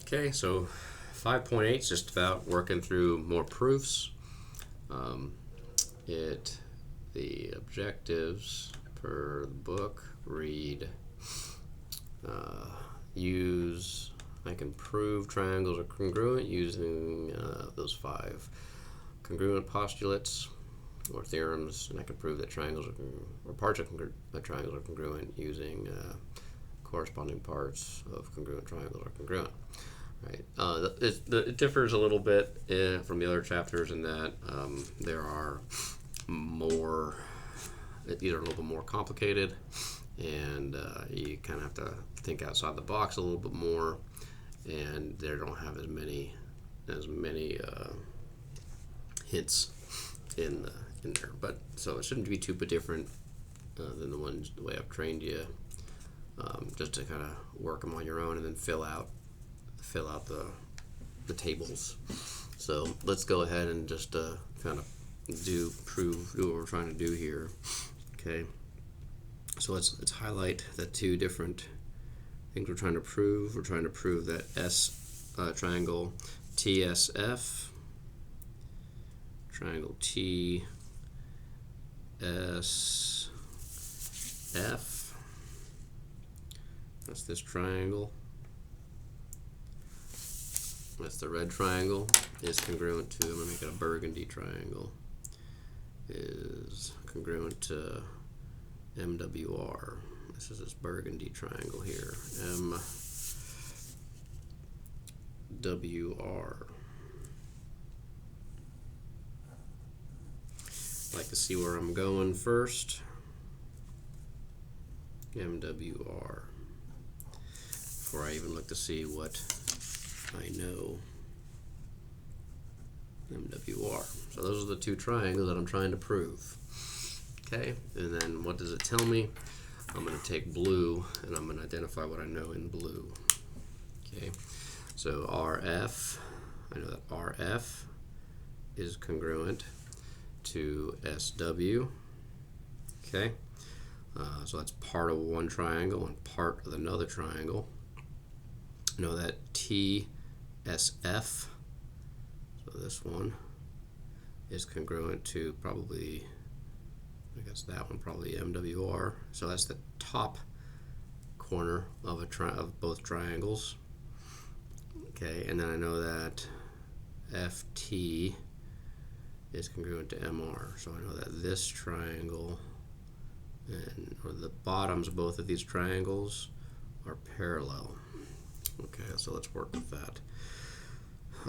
Okay, so 5.8 is just about working through more proofs. The objectives per the book read I can prove triangles are congruent using those 5 congruent postulates or theorems, and I can prove that triangles or parts of triangles are congruent using corresponding parts of congruent triangles are congruent. Right. It differs a little bit from the other chapters in that there are more, these are a little bit more complicated, and you kind of have to think outside the box a little bit more, and they don't have as many hints in there. But so it shouldn't be too different than the way I've trained you, just to kind of work them on your own and then fill out the tables. So let's go ahead and just kind of do what we're trying to do here. Okay. So let's highlight the 2 different things we're trying to prove. We're trying to prove that triangle TSF, triangle TSF, that's this triangle. That's the red triangle, is congruent to, I'm going to make it a burgundy triangle, is congruent to MWR. This is this burgundy triangle here, MWR. I'd like to see where I'm going first. MWR. Before I even look to see what I know. MWR. So those are the 2 triangles that I'm trying to prove. Okay, and then what does it tell me? I'm going to take blue and I'm going to identify what I know in blue. Okay, so RF, I know that RF is congruent to SW. Okay, so that's part of one triangle and part of another triangle. I know that TSF, so this one, is congruent to probably, I guess that one probably MWR. So that's the top corner of of both triangles. Okay, and then I know that FT is congruent to MR. So I know that this triangle or the bottoms of both of these triangles are parallel. Okay, so let's work with that.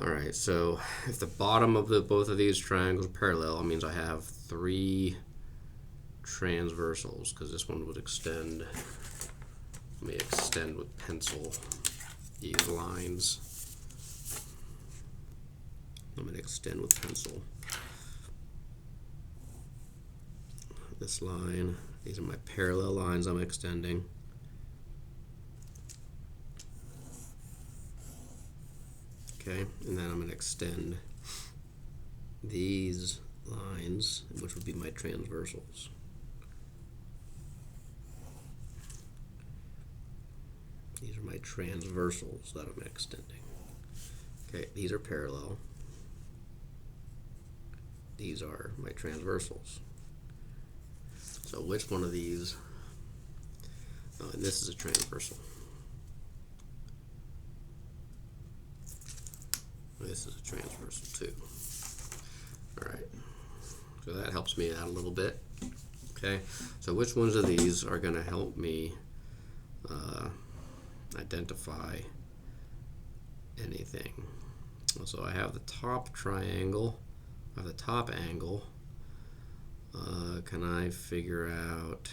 All right, so if the bottom of both of these triangles are parallel, it means I have 3 transversals, because this one would extend. Let me extend with pencil these lines. I'm going to extend with pencil this line. These are my parallel lines I'm extending. Okay, and then I'm going to extend these lines, which would be my transversals. These are my transversals that I'm extending. Okay, these are parallel. These are my transversals. So which one of these, and this is a transversal. This is a transversal too. Alright, so that helps me out a little bit. Okay, so which ones of these are going to help me identify anything? So I have the top triangle, I have the top angle. Can I figure out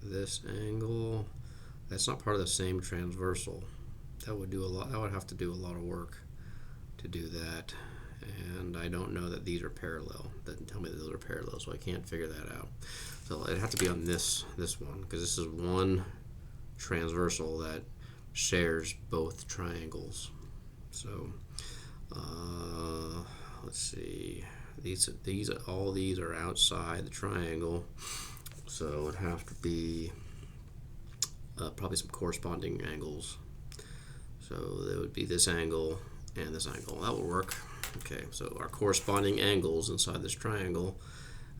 this angle? That's not part of the same transversal. That would do a lot. I would have to do a lot of work to do that, and I don't know that these are parallel. It doesn't tell me that those are parallel, so I can't figure that out. So it'd have to be on this one, because this is one transversal that shares both triangles. So let's see. All these are outside the triangle, so it would have to be probably some corresponding angles. So that would be this angle and this angle. That will work. Okay, so our corresponding angles inside this triangle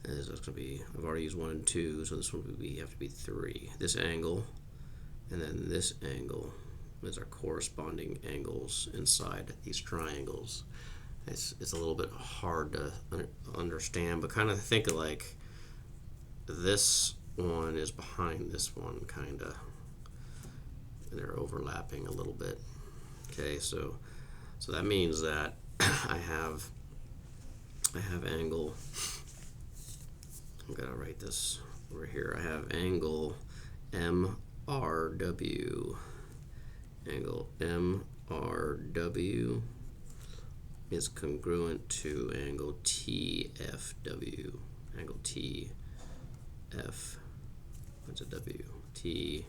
is going to be, I've already used 1 and 2, so this one would be, have to be 3. This angle and then this angle is our corresponding angles inside these triangles. It's a little bit hard to understand, but kind of think of like this one is behind this one, kind of, and they're overlapping a little bit. Okay, so that means that I have angle. I'm gonna write this over here. I have angle MRW. Angle MRW is congruent to angle TFW. Angle TF. What's a W? TFW.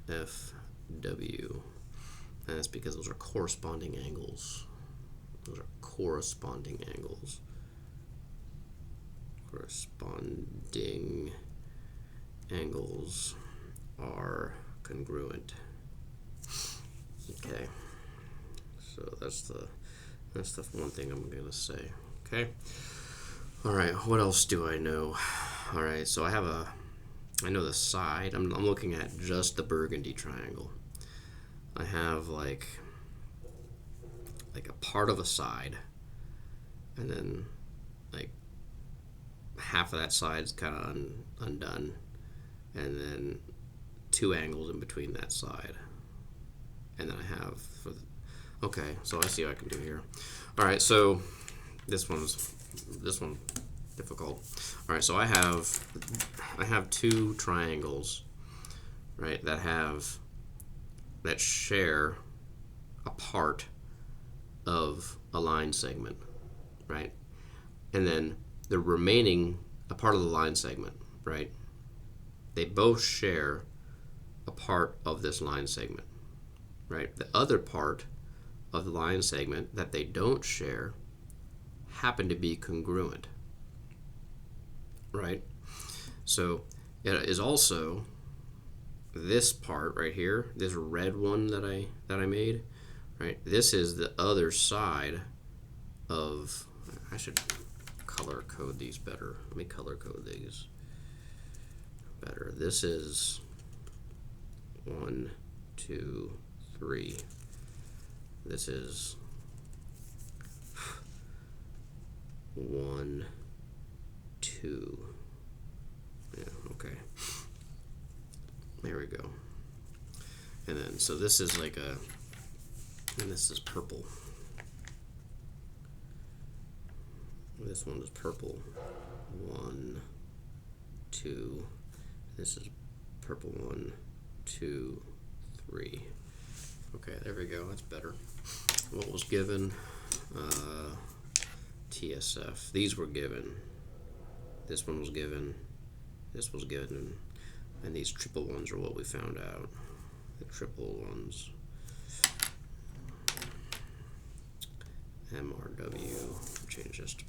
FW. And that's because those are corresponding angles. Those are corresponding angles. Corresponding angles are congruent. Okay. So that's the one thing I'm gonna say. Okay. All right. What else do I know? All right. So I know the side. I'm looking at just the burgundy triangle. I have like a part of a side, and then like half of that side's kind of undone, and then 2 angles in between that side, and then I have okay, so I see what I can do here. All right, so this one difficult. All right, so I have 2 triangles, right, that share a part of a line segment, right, and then the remaining a part of the line segment, right, they both share a part of this line segment, right. The other part of the line segment that they don't share happen to be congruent, right? So it is also this part right here, this red one that I made, right? This is the other side of, I should color code these better. Let me color code these better. This is 1, 2, 3. This is 1, 2. Yeah, okay. There we go. And then, so this is like and this is purple. This one is purple. 1, 2. This is purple. 1, 2, 3. Okay, there we go. That's better. What was given? TSF. These were given. This one was given. This was given. And these triple ones are what we found out. The triple ones. MRW. Change this to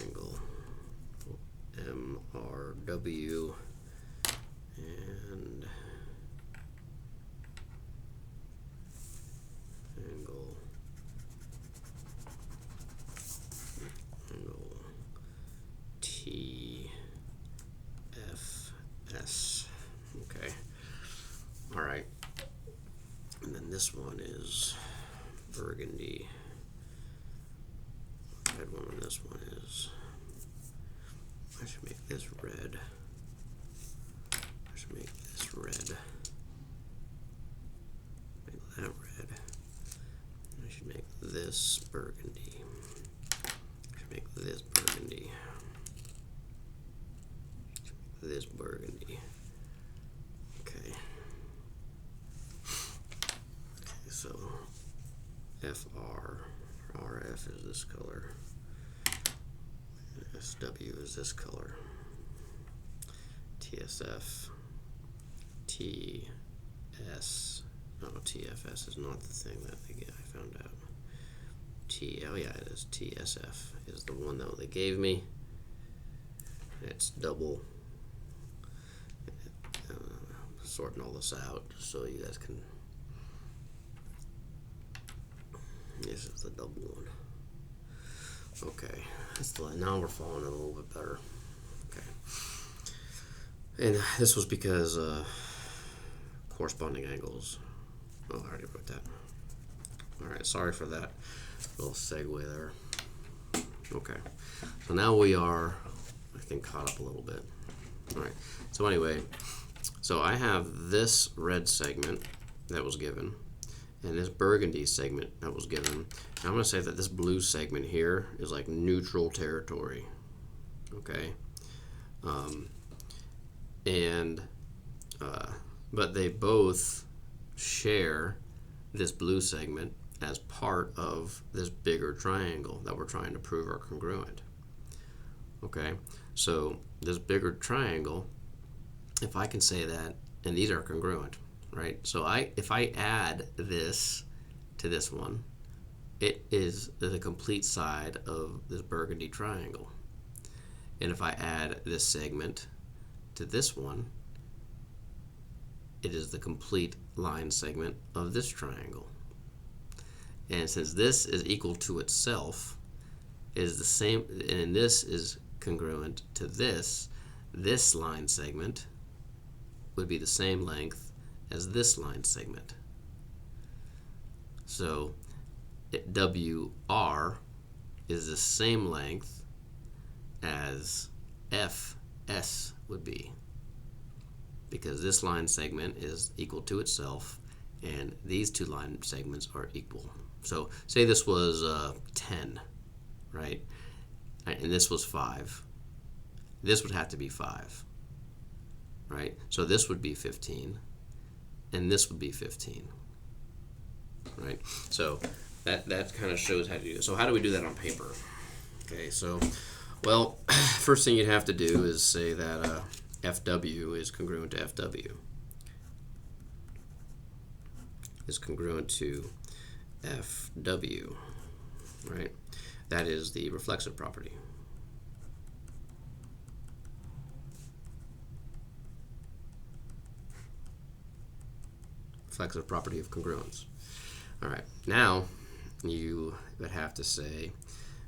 angle. MRW. And angle TFS. Okay. All right. And then this one is burgundy. Red one, and this one is, I should make this red. I should make this red. Make that red. I should make this burgundy. I should make this burgundy. I should make this burgundy. Okay. Okay, so FR, RF is this color. SW is this color. TSF, TS, no, TFS is not the thing that I found out. Oh yeah, it is. TSF is the one that they gave me. It's double. sorting all this out so you guys can. This is the double one. Okay, now we're following it a little bit better. Okay, and this was because corresponding angles. Oh, I already wrote that. All right, sorry for that little segue there. Okay, so now we are, I think, caught up a little bit. All right, so anyway, so I have this red segment that was given, and this burgundy segment that was given. And I'm going to say that this blue segment here is like neutral territory. Okay, but they both share this blue segment as part of this bigger triangle that we're trying to prove are congruent. Okay, so this bigger triangle, if I can say that, and these are congruent, right? So if I add this to this one, it is the complete side of this burgundy triangle. And if I add this segment to this one, it is the complete line segment of this triangle. And since this is equal to itself, it is the same, and this is congruent to this line segment would be the same length as this line segment. So WR is the same length as FS would be, because this line segment is equal to itself and these two line segments are equal. So say this was 10, right? And this was 5. This would have to be 5, right? So this would be 15, and this would be 15, right? So that kind of shows how to do it. So how do we do that on paper? Okay, so, well, first thing you'd have to do is say that FW is congruent to FW. Is congruent to FW, right? That is the reflexive property. Reflexive property of congruence. All right, now you would have to say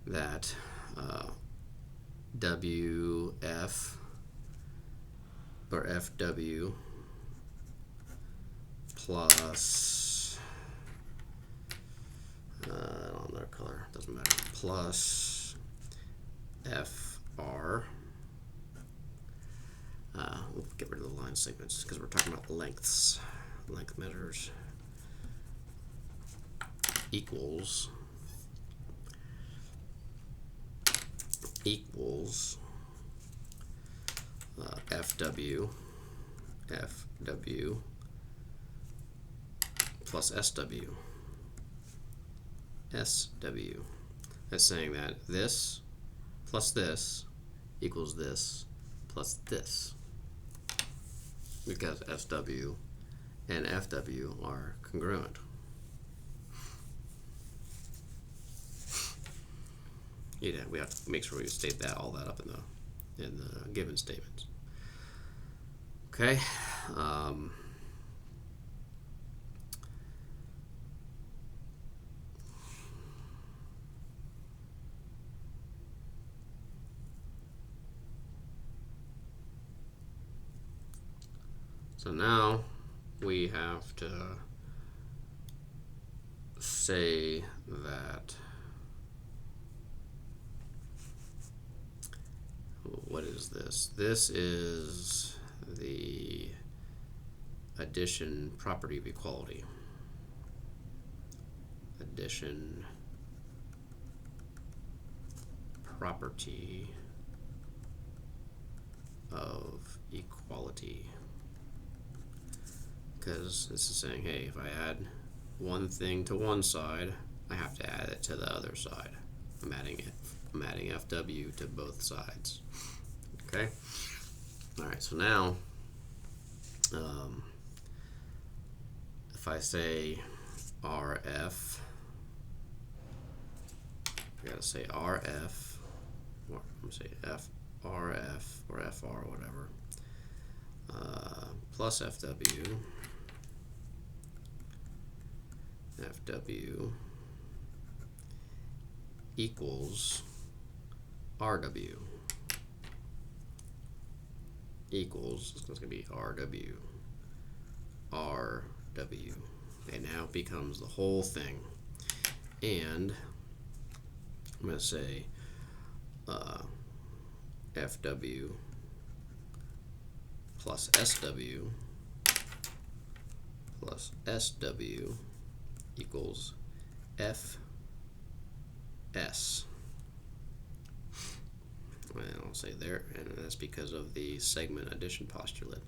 that WF or FW plus another color, doesn't matter, plus FR, we'll get rid of the line segments because we're talking about lengths, length measures, equals FW plus SW. That's saying that this plus this equals this plus this, because SW and FW are congruent. Yeah, we have to make sure we state that all that up in the given statements. Okay. So now we have to say that, what is this? This is the addition property of equality. Addition property of equality. Because this is saying, hey, if I add one thing to one side, I have to add it to the other side. I'm adding FW to both sides. Okay? Alright, so now, if I say RF, I gotta say RF, or I'm gonna say FRF or FR or whatever, plus FW, FW equals RW equals, it's going to be RW, RW. Okay, now it becomes the whole thing. And I'm going to say FW plus SW plus SW equals FS. And I'll say there, and that's because of the segment addition postulate.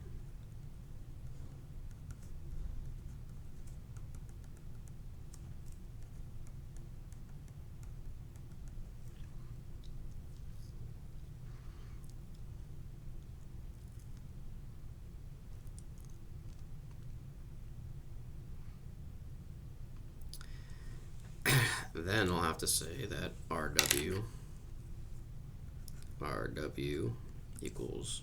Then I'll have to say that RW equals,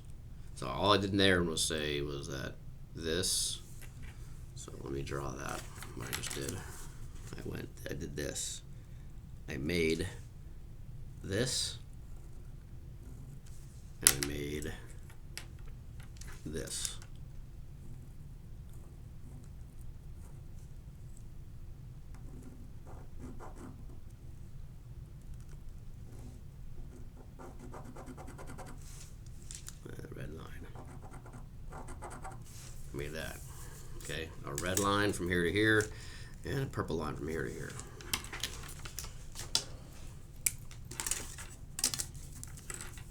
so all I did there was say was that this, so let me draw that, what I just did. I did this. I made this, and I made this. Made that. Okay, a red line from here to here, and a purple line from here to here.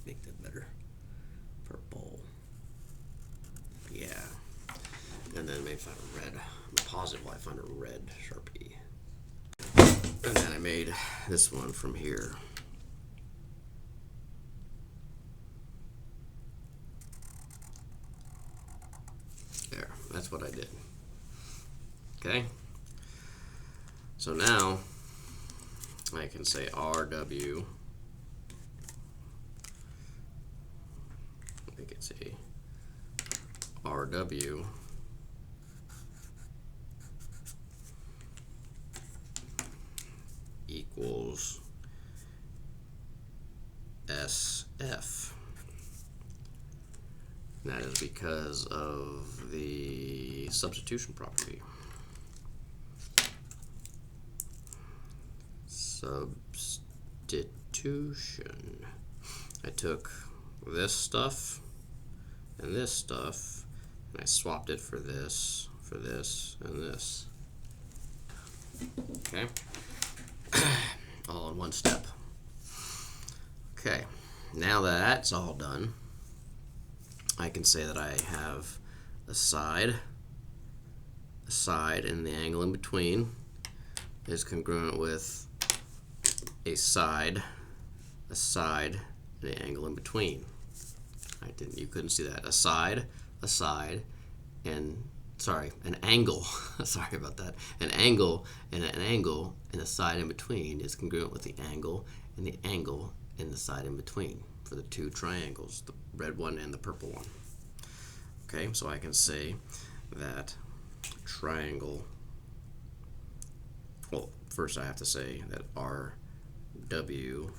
Make that better. Purple. Yeah. And then maybe find a red. I'm positive I find a red Sharpie. And then I made this one from here. There, that's what I did. Okay, so now I can say RW, I can say RW equals SF. And that is because of the substitution property. Substitution. I took this stuff, and I swapped it for this, and this. Okay? All in one step. Okay, now that that's all done, I can say that I have a side, and the angle in between is congruent with a side, and the angle in between. You couldn't see that. A side, and an angle. Sorry about that. An angle, and the side in between is congruent with the angle, and the side in between for the two triangles, the red one and the purple one. Okay, so I can say that triangle, well, first I have to say that RW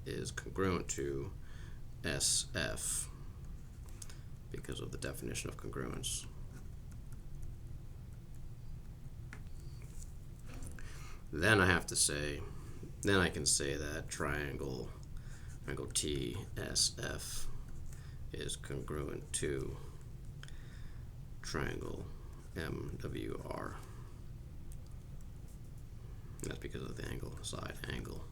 is congruent to SF because of the definition of congruence. Then I have to say, then I can say that triangle TSF is congruent to triangle MWR. And that's because of the angle, side angle.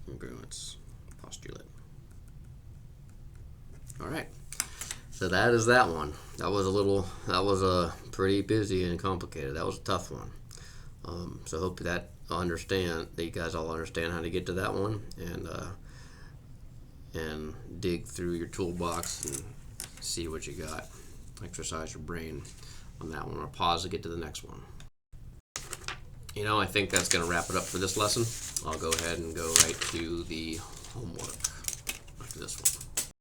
Congruence postulate. All right, so that is that one. That was a pretty busy and complicated. That was a tough one. So I hope that you guys all understand how to get to that one, and dig through your toolbox and see what you got. Exercise your brain on that one, or pause to get to the next one. I think that's going to wrap it up for this lesson. I'll go ahead and go right to the homework after this one.